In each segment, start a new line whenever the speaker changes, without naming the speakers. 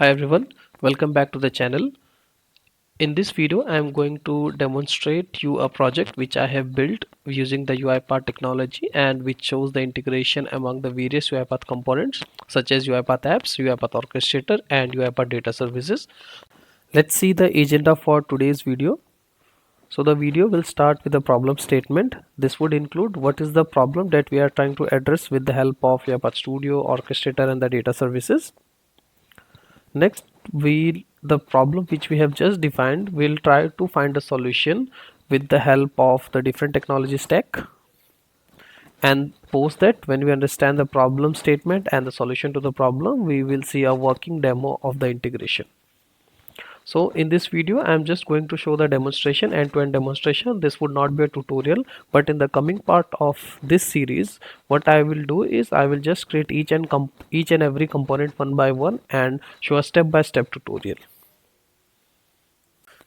Hi everyone, welcome back to the channel. In this video, I am going to demonstrate you a project which I have built using the UiPath technology and which shows the integration among the various UiPath components such as UiPath apps, UiPath Orchestrator and UiPath data services. Let's see the agenda for today's video. So the video will start with a problem statement. This would include what is the problem that we are trying to address with the help of UiPath Studio, Orchestrator and the data services. Next, the problem which we have just defined, we'll try to find a solution with the help of the different technology stack. And post that, when we understand the problem statement and the solution to the problem, we will see a working demo of the integration. So in this video, I'm just going to show the demonstration, end-to-end demonstration. This would not be a tutorial, but in the coming part of this series, what I will do is I will just create each and every component one by one and show a step-by-step tutorial.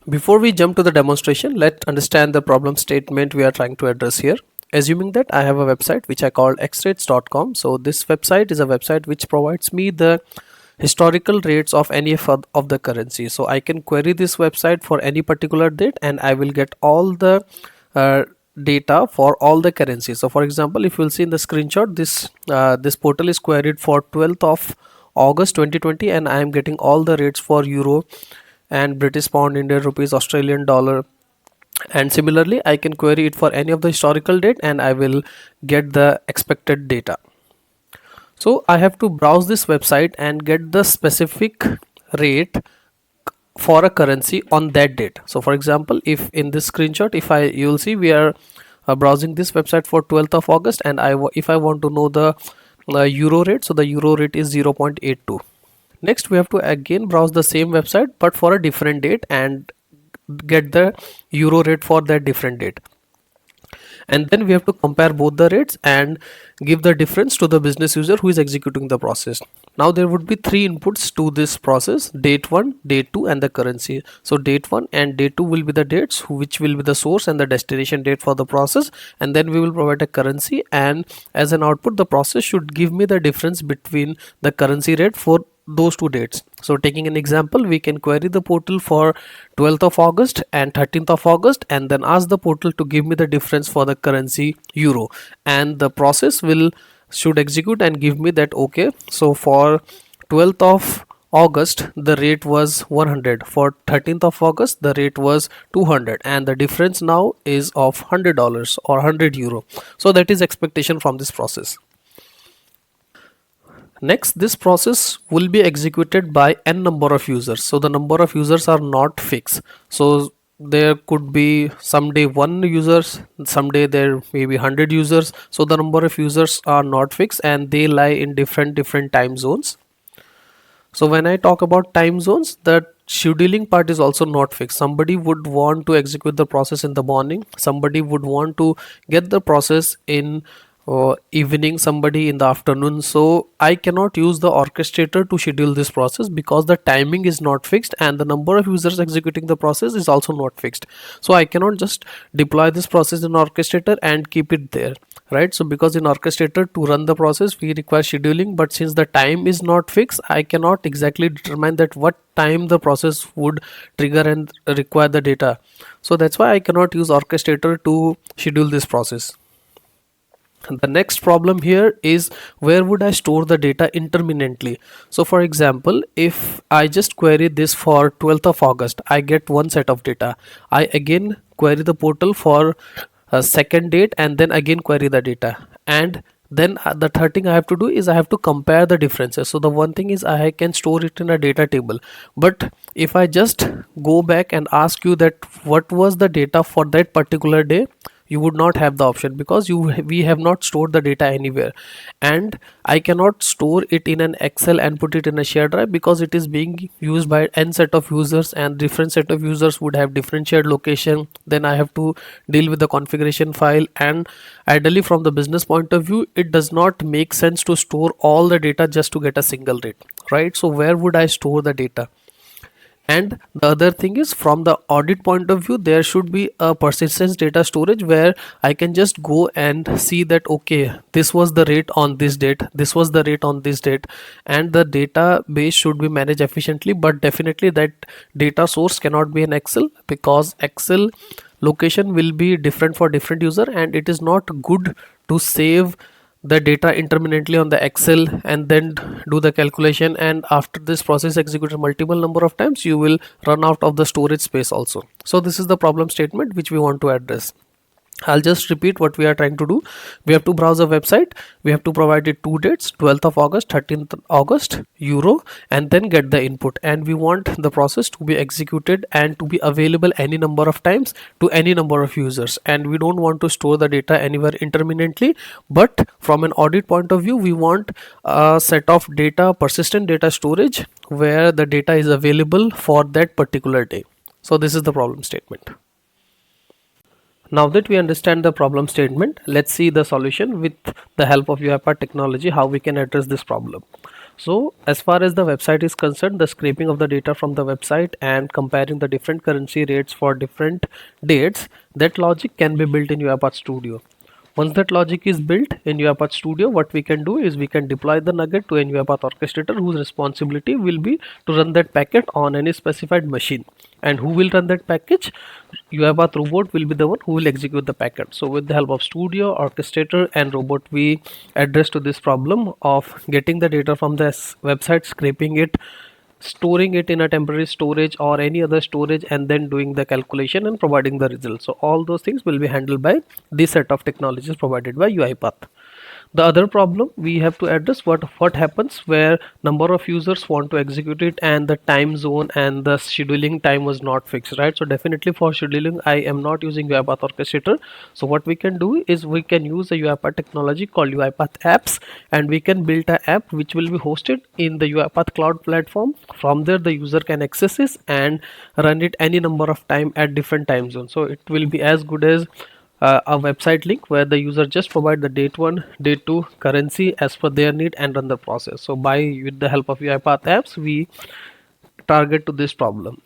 Before we jump to the demonstration, let's understand the problem statement we are trying to address here. Assuming that I have a website which I called xrates.com. So this website is a website which provides me the historical rates of any of the currency. So I can query this website for any particular date and I will get all the data for all the currencies. So for example, if you'll see in the screenshot, this portal is queried for 12th of August 2020 and I am getting all the rates for euro and British pound, Indian rupees, Australian dollar, and similarly I can query it for any of the historical date and I will get the expected data. So I have to browse this website and get the specific rate for a currency on that date. So for example, if in this screenshot, you'll see we are browsing this website for 12th of August and if I want to know the euro rate, so the euro rate is 0.82. Next, we have to again browse the same website but for a different date and get the euro rate for that different date. And then we have to compare both the rates and give the difference to the business user who is executing the process. Now there would be three inputs to this process: date 1, date 2 and the currency. So date 1 and date 2 will be the dates which will be the source and the destination date for the process, and then we will provide a currency, and as an output the process should give me the difference between the currency rate for those two dates. So taking an example, we can query the portal for 12th of August and 13th of August and then ask the portal to give me the difference for the currency euro, and the process should execute and give me that okay, so for 12th of August the rate was 100, for 13th of August the rate was 200, and the difference now is of $100 or 100 euro. So that is expectation from this process. Next, this process will be executed by n number of users. So the number of users are not fixed. So there could be someday 1 users, someday there may be 100 users. So the number of users are not fixed and they lie in different time zones. So when I talk about time zones, the scheduling part is also not fixed. Somebody would want to execute the process in the morning, somebody would want to get the process in evening, somebody in the afternoon. So I cannot use the orchestrator to schedule this process because the timing is not fixed and the number of users executing the process is also not fixed. So I cannot just deploy this process in orchestrator and keep it there, right? So because in orchestrator to run the process we require scheduling, but since the time is not fixed, I cannot exactly determine that what time the process would trigger and require the data. So that's why I cannot use orchestrator to schedule this process. The next problem here is where would I store the data intermittently. So for example, if I just query this for 12th of August, I get one set of data. I again query the portal for a second date and then again query the data, and then the third thing I have to do is I have to compare the differences. So the one thing is I can store it in a data table, but if I just go back and ask you that what was the data for that particular day, you would not have the option because we have not stored the data anywhere, and I cannot store it in an Excel and put it in a shared drive because it is being used by n set of users and different set of users would have different shared location. Then I have to deal with the configuration file, and ideally from the business point of view it does not make sense to store all the data just to get a single rate, right? So where would I store the data? And the other thing is, from the audit point of view, there should be a persistence data storage where I can just go and see that okay, this was the rate on this date, this was the rate on this date, and the database should be managed efficiently. But definitely that data source cannot be in Excel, because Excel location will be different for different user, and it is not good to save the data intermittently on the Excel and then do the calculation, and after this process executed multiple number of times, you will run out of the storage space also. So this is the problem statement which we want to address. I'll just repeat what we are trying to do. We have to browse a website. We have to provide it two dates, 12th of August, 13th August, euro, and then get the input. And we want the process to be executed and to be available any number of times to any number of users. And we don't want to store the data anywhere intermittently. But from an audit point of view, we want a set of data, persistent data storage, where the data is available for that particular day. So this is the problem statement. Now that we understand the problem statement, let's see the solution with the help of UiPath technology, how we can address this problem. So as far as the website is concerned, the scraping of the data from the website and comparing the different currency rates for different dates, that logic can be built in UiPath Studio. Once that logic is built in UiPath Studio, what we can do is we can deploy the nugget to a UiPath Orchestrator, whose responsibility will be to run that packet on any specified machine. And who will run that package? UiPath Robot will be the one who will execute the packet. So with the help of Studio, Orchestrator and Robot, we address to this problem of getting the data from the website, scraping it, storing it in a temporary storage or any other storage, and then doing the calculation and providing the result. So all those things will be handled by this set of technologies provided by UiPath. The other problem we have to address, what happens where number of users want to execute it and the time zone and the scheduling time was not fixed, right? So definitely for scheduling I am not using UiPath Orchestrator. So what we can do is we can use a UiPath technology called UiPath apps, and we can build an app which will be hosted in the UiPath cloud platform. From there the user can access this and run it any number of time at different time zones. So it will be as good as a website link where the user just provide the date 1, date 2 currency as per their need and run the process. So with the help of UiPath apps, we target to this problem.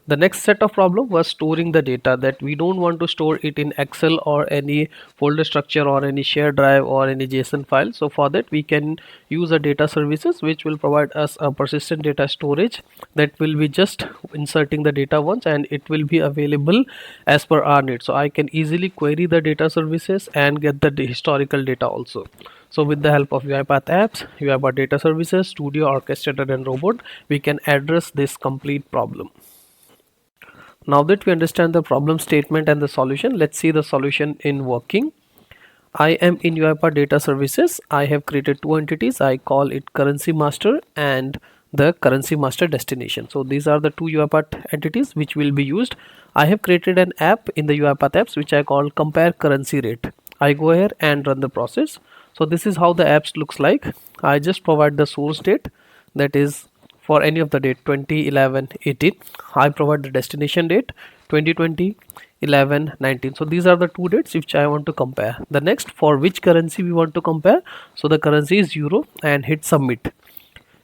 The next set of problem was storing the data, that we don't want to store it in Excel or any folder structure or any shared drive or any JSON file. So for that we can use a data services which will provide us a persistent data storage that will be just inserting the data once and it will be available as per our need. So I can easily query the data services and get the historical data also. So with the help of UiPath apps, UiPath data services, Studio, Orchestrator and Robot, we can address this complete problem. Now that we understand the problem statement and the solution, let's see the solution in working. I am in UiPath data services. I have created two entities. I call it currency master and the currency master destination. So these are the two UiPath entities which will be used. I have created an app in the UiPath apps which I call compare currency rate. I go here and run the process. So this is how the apps looks like. I just provide the source date, that is for any of the date 2011-18. I provide the destination date 2020-11-19. So these are the two dates which I want to compare. The next, for which currency we want to compare, so the currency is euro, and hit submit.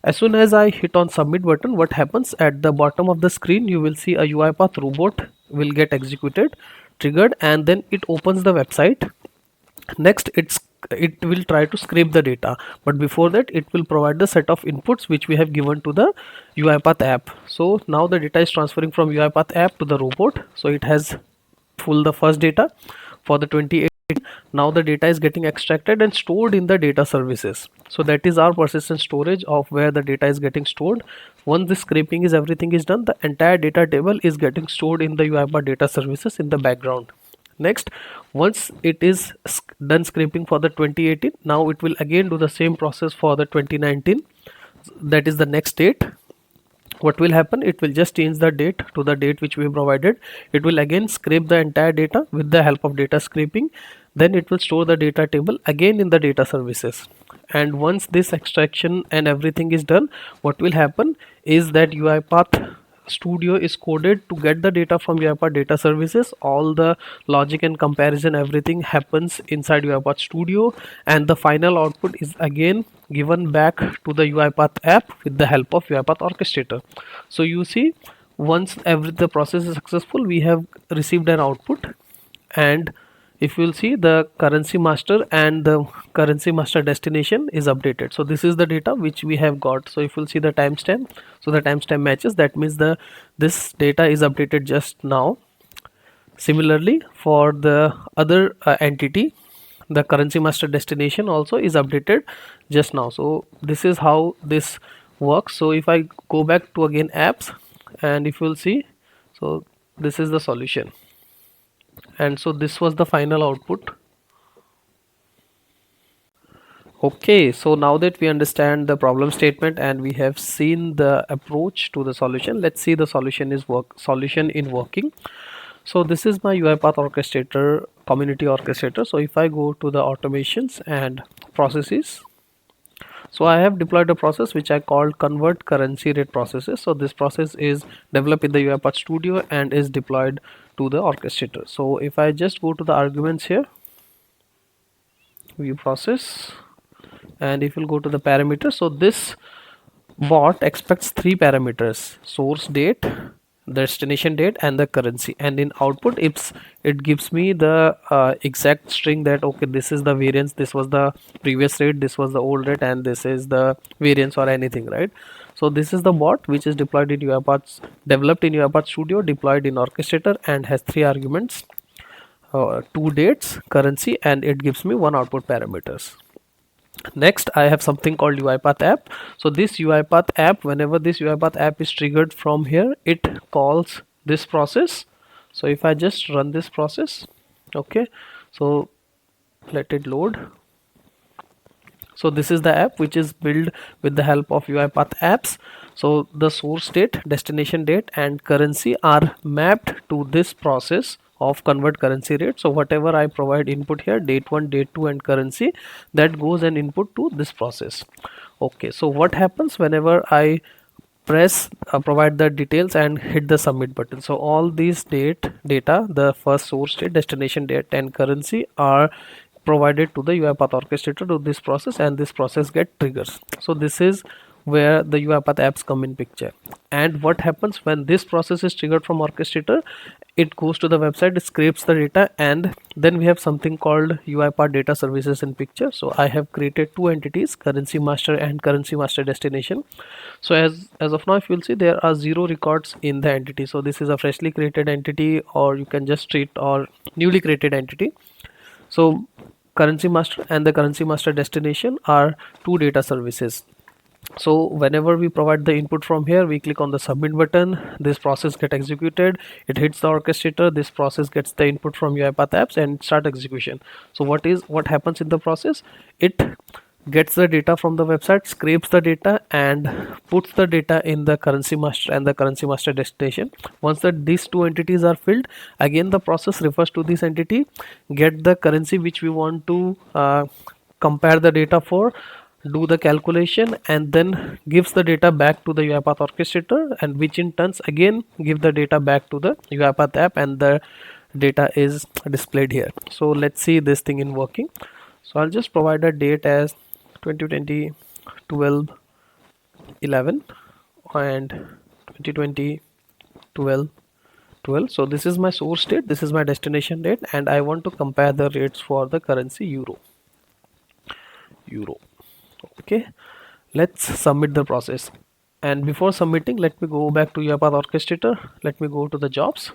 As soon as I hit on submit button, what happens at the bottom of the screen, you will see a UiPath robot will get executed, triggered, and then it opens the website. Next it will try to scrape the data, but before that it will provide the set of inputs which we have given to the UiPath app. So now the data is transferring from UiPath app to the robot. So it has pulled the first data for the 2018. Now the data is getting extracted and stored in the data services. So that is our persistent storage of where the data is getting stored. Once the scraping is everything is done, the entire data table is getting stored in the UiPath data services in the background. Next, once it is done scraping for the 2018, now it will again do the same process for the 2019. That is the next date. What will happen, it will just change the date to the date which we provided. It will again scrape the entire data with the help of data scraping. Then it will store the data table again in the data services. And once this extraction and everything is done, what will happen is that UiPath Studio is coded to get the data from UiPath data services. All the logic and comparison, everything happens inside UiPath Studio, and the final output is again given back to the UiPath app with the help of UiPath Orchestrator. So you see, once the process is successful, we have received an output. And if you'll see, the currency master and the currency master destination is updated. So this is the data which we have got. So if you'll see the timestamp, so the timestamp matches, that means this data is updated just now. Similarly, for the other entity, the currency master destination also is updated just now. So this is how this works. So if I go back to again apps, and if you'll see, so this is the solution, and so this was the final output. Okay, so now that we understand the problem statement and we have seen the approach to the solution, let's see the solution in working. So this is my UiPath Orchestrator, community orchestrator. So if I go to the automations and processes, so I have deployed a process which I called convert currency rate processes. So this process is developed in the UiPath Studio and is deployed to the orchestrator. So if I just go to the arguments here, view process, and if you'll go to the parameters, so this bot expects three parameters: source date, destination date, and the currency. And in output, it gives me the exact string that okay, this is the variance, this was the previous rate, this was the old rate, and this is the variance or anything, right? So this is the bot which is deployed in UiPath, developed in UiPath Studio, deployed in Orchestrator, and has three arguments, two dates, currency, and it gives me one output parameters. Next, I have something called UiPath app. So this UiPath app, whenever this UiPath app is triggered from here, it calls this process. So if I just run this process, okay, so let it load. So this is the app which is built with the help of UiPath apps. So the source date, destination date, and currency are mapped to this process of convert currency rate. So whatever I provide input here, date 1, date 2, and currency, that goes an input to this process. Okay, so what happens whenever I press provide the details and hit the submit button? So all these data, the first source date, destination date, and currency are provided to the UiPath orchestrator to this process, and this process get triggers. So this is where the UiPath apps come in picture. And what happens when this process is triggered from orchestrator? It goes to the website, it scrapes the data, and then we have something called UiPath data services in picture. So I have created two entities, currency master and currency master destination. So as of now, if you'll see, there are 0 records in the entity. So this is a freshly created entity, or you can just treat or newly created entity. So currency master and the currency master destination are two data services. So whenever we provide the input from here, we click on the submit button, this process get executed, it hits the orchestrator, this process gets the input from UiPath apps and start execution. So what happens in the process? It gets the data from the website, scrapes the data, and puts the data in the currency master and the currency master destination. Once these two entities are filled, again the process refers to this entity, get the currency which we want to compare the data for, do the calculation, and then gives the data back to the UiPath orchestrator, and which in turns again give the data back to the UiPath app, and the data is displayed here. So let's see this thing in working. So I'll just provide a date as 2020 12 11 and 2020 12 12. So this is my source date, this is my destination date, and I want to compare the rates for the currency euro. Okay, let's submit the process. And before submitting, let me go back to UiPath orchestrator. Let me go to the jobs.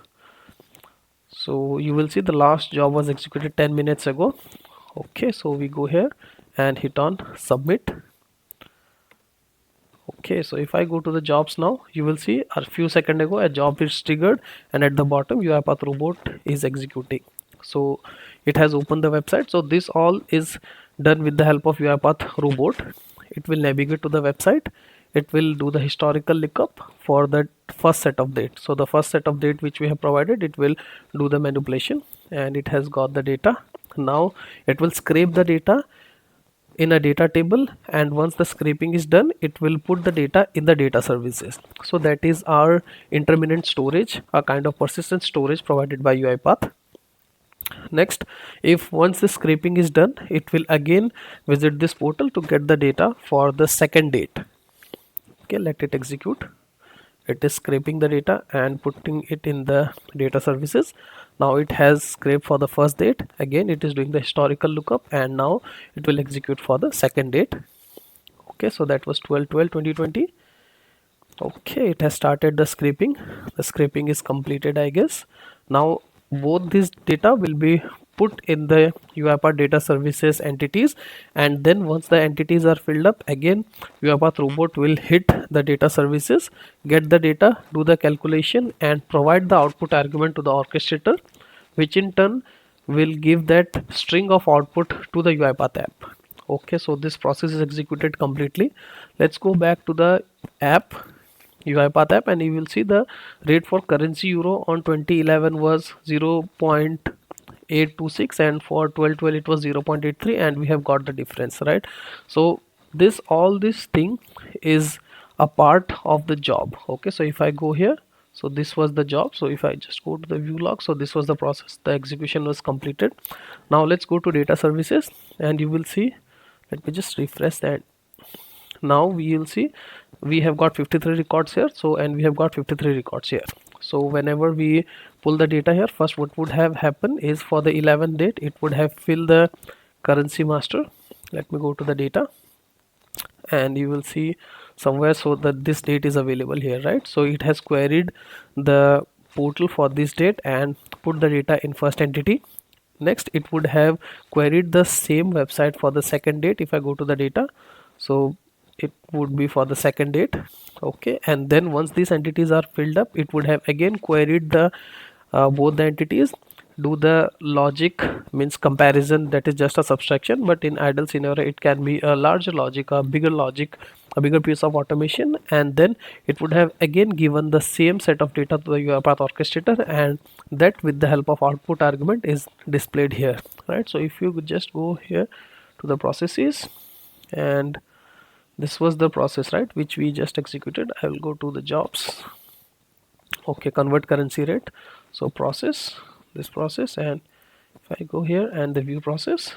So you will see the last job was executed 10 minutes ago. Okay, so we go here and hit on submit. Okay, so if I go to the jobs now, you will see a few seconds ago a job is triggered, and at the bottom UiPath robot is executing. So it has opened the website. So this all is done with the help of UiPath robot. It will navigate to the website, it will do the historical lookup for the first set of date. So the first set of date which we have provided, it will do the manipulation, and it has got the data. Now it will scrape the data, in a data table, and once the scraping is done, it will put the data in the data services. So that is our intermittent storage, a kind of persistent storage provided by UiPath. Next, if once the scraping is done, it will again visit this portal to get the data for the second date. Okay, let it execute. It is scraping the data and putting it in the data services. Now it has scraped for the first date. Again, it is doing the historical lookup, and now it will execute for the second date. Okay, so that was 12/12/2020. Okay, it has started the scraping. The scraping is completed, I guess. Now both these data will be put in the UiPath data services entities, and then once the entities are filled up, again UiPath robot will hit the data services, get the data, do the calculation, and provide the output argument to the orchestrator, which in turn will give that string of output to the UiPath app. Okay, so this process is executed completely. Let's go back to the app, UiPath app, and you will see the rate for currency euro on 2011 was 0.826, and for 12/12 it was 0.83, and we have got the difference, right? So this all this thing is a part of the job. Okay, so if I go here, so this was the job. So if I just go to the view log, so this was the process, the execution was completed. Now let's go to data services, and you will see, let me just refresh that. Now we will see we have got 53 records here, so and we have got 53 records here. So whenever we pull the data here, first what would have happened is for the 11th date, it would have filled the currency master. Let me go to the data, and you will see somewhere so that this date is available here, right? So it has queried the portal for this date and put the data in first entity. Next, it would have queried the same website for the second date. If I go to the data, so it would be for the second date. Okay, and then once these entities are filled up, it would have again queried the both the entities, do the logic, means comparison, that is just a subtraction, but in idle scenario it can be a larger logic, a bigger piece of automation, and then it would have again given the same set of data to the UiPath orchestrator, and that with the help of output argument is displayed here, right? So if you could just go here to the processes, and this was the process, right, which we just executed. I will go to the jobs. Okay, convert currency rate, so process, this process, and if I go here and the view process.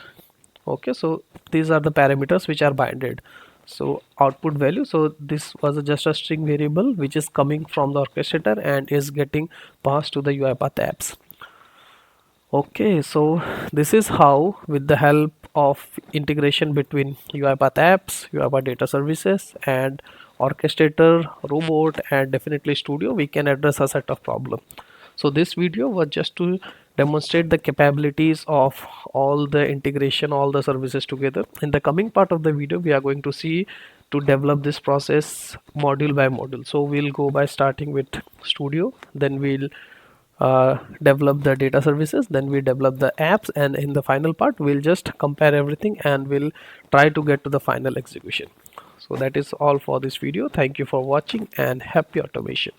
Okay, so these are the parameters which are binded. So output value, so this was just a string variable which is coming from the orchestrator and is getting passed to the UiPath apps. Okay, so this is how, with the help of integration between UiPath apps, UiPath data services, and orchestrator, robot, and definitely studio, we can address a set of problems. So this video was just to demonstrate the capabilities of all the integration, all the services together. In the coming part of the video, we are going to see to develop this process module by module. So we'll go by starting with studio, then we'll develop the data services, then we develop the apps, and in the final part we'll just compare everything and we'll try to get to the final execution. So that is all for this video. Thank you for watching, and happy automation.